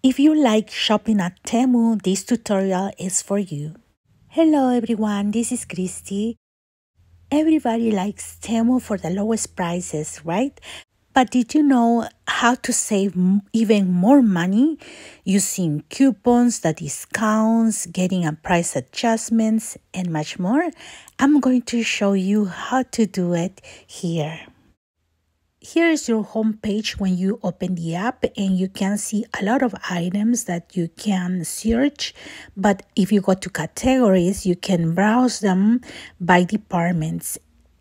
If you like shopping at Temu, this tutorial is for you. Hello everyone, this is Christy. Everybody likes Temu for the lowest prices, right? But did you know how to save even more money using coupons, the discounts, getting a price adjustments, and much more? I'm going to show you how to do it here. Here is your home page when you open the app, and you can see a lot of items that you can search. But if you go to categories, you can browse them by departments.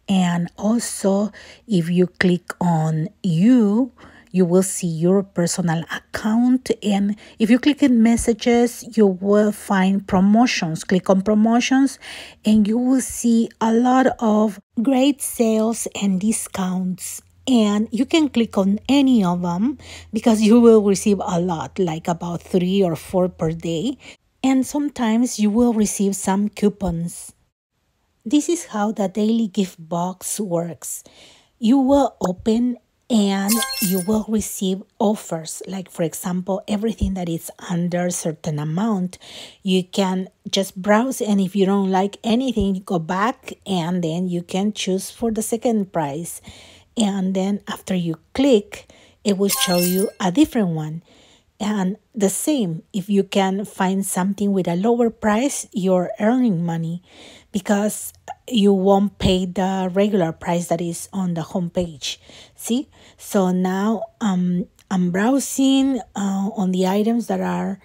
And also, if you click on you will see your personal account. And if you click in messages, you will find promotions. Click on promotions and you will see a lot of great sales and discounts. And you can click on any of them because you will receive a lot, like about 3 or 4 per day. And sometimes you will receive some coupons. This is how the daily gift box works. You will open and you will receive offers. Like, for example, everything that is under a certain amount, you can just browse. And if you don't like anything, you go back and then you can choose for the second price. And then after you click, it will show you a different one. And the same, if you can find something with a lower price, you're earning money because you won't pay the regular price that is on the homepage. See? So now I'm browsing on the items that are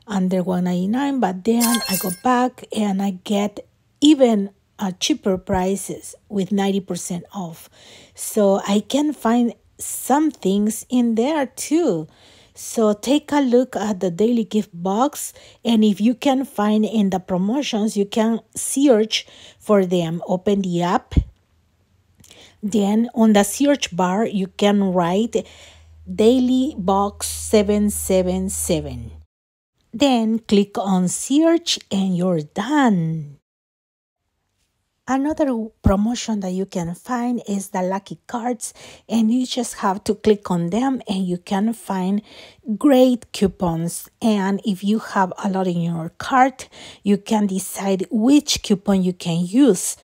under $1.99, but then I go back and I get even cheaper prices with 90% off. So I can find some things in there too. So take a look at the daily gift box, and if you can find in the promotions, you can search for them. Open the app. Then on the search bar, you can write daily box 777. Then click on search and you're done. Another promotion that you can find is the lucky cards, and you just have to click on them and you can find great coupons. And if you have a lot in your cart, you can decide which coupon you can use.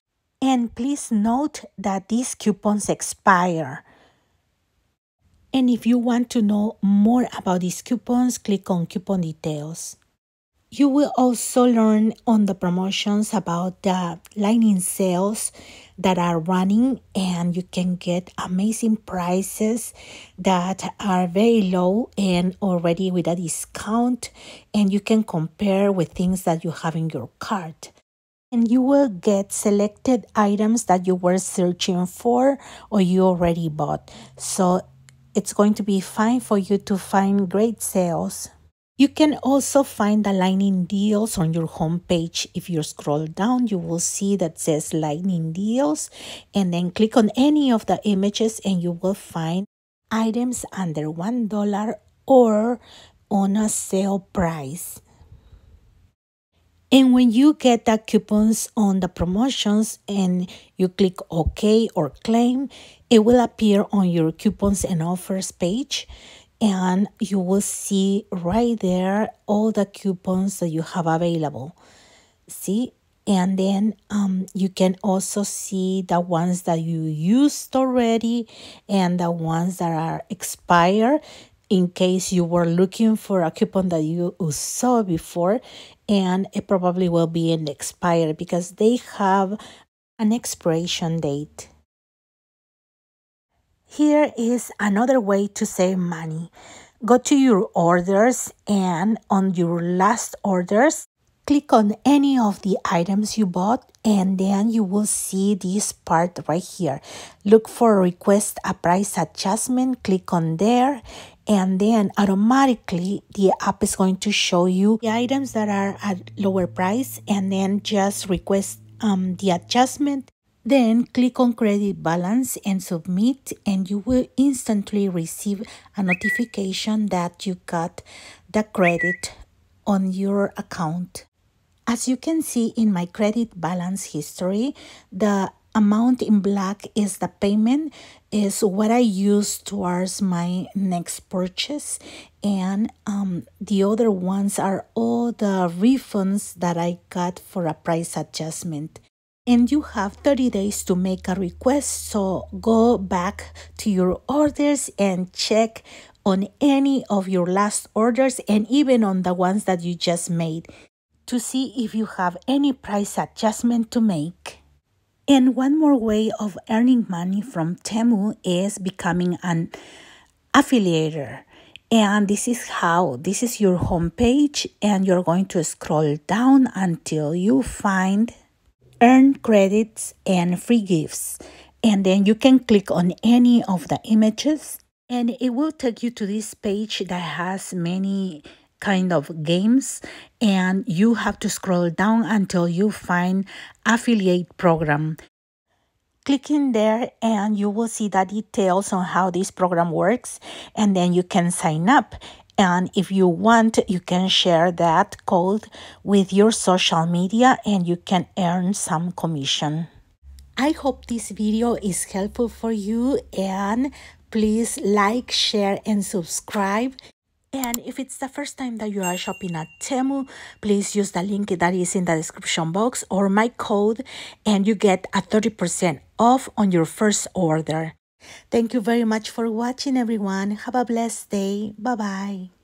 And please note that these coupons expire. And if you want to know more about these coupons, click on coupon details. You will also learn on the promotions about the lightning sales that are running, and you can get amazing prices that are very low and already with a discount, and you can compare with things that you have in your cart. And you will get selected items that you were searching for or you already bought. So it's going to be fine for you to find great sales. You can also find the lightning deals on your homepage. If you scroll down, you will see that says lightning deals, and then click on any of the images and you will find items under $1 or on a sale price. And when you get the coupons on the promotions and you click OK or claim, it will appear on your coupons and offers page. And you will see right there all the coupons that you have available. See? And then you can also see the ones that you used already and the ones that are expired, in case you were looking for a coupon that you saw before and it probably will be an expired because they have an expiration date. Here is another way to save money. Go to your orders, and on your last orders, click on any of the items you bought, and then you will see this part right here. Look for request a price adjustment, click on there, and then automatically the app is going to show you the items that are at lower price, and then just request the adjustment. Then click on credit balance and submit, and you will instantly receive a notification that you got the credit on your account. As you can see in my credit balance history, the amount in black is the payment, is what I use towards my next purchase. And the other ones are all the refunds that I got for a price adjustment. And you have 30 days to make a request. So go back to your orders and check on any of your last orders and even on the ones that you just made to see if you have any price adjustment to make. And one more way of earning money from Temu is becoming an affiliator. And this is how, this is your homepage, and you're going to scroll down until you find earn credits and free gifts. And then you can click on any of the images and it will take you to this page that has many kind of games, and you have to scroll down until you find affiliate program. Click in there and you will see the details on how this program works, and then you can sign up. And if you want, you can share that code with your social media and you can earn some commission. I hope this video is helpful for you, and please like, share, and subscribe. And if it's the first time that you are shopping at Temu, please use the link that is in the description box or my code, and you get a 30% off on your first order. Thank you very much for watching, everyone. Have a blessed day. Bye-bye.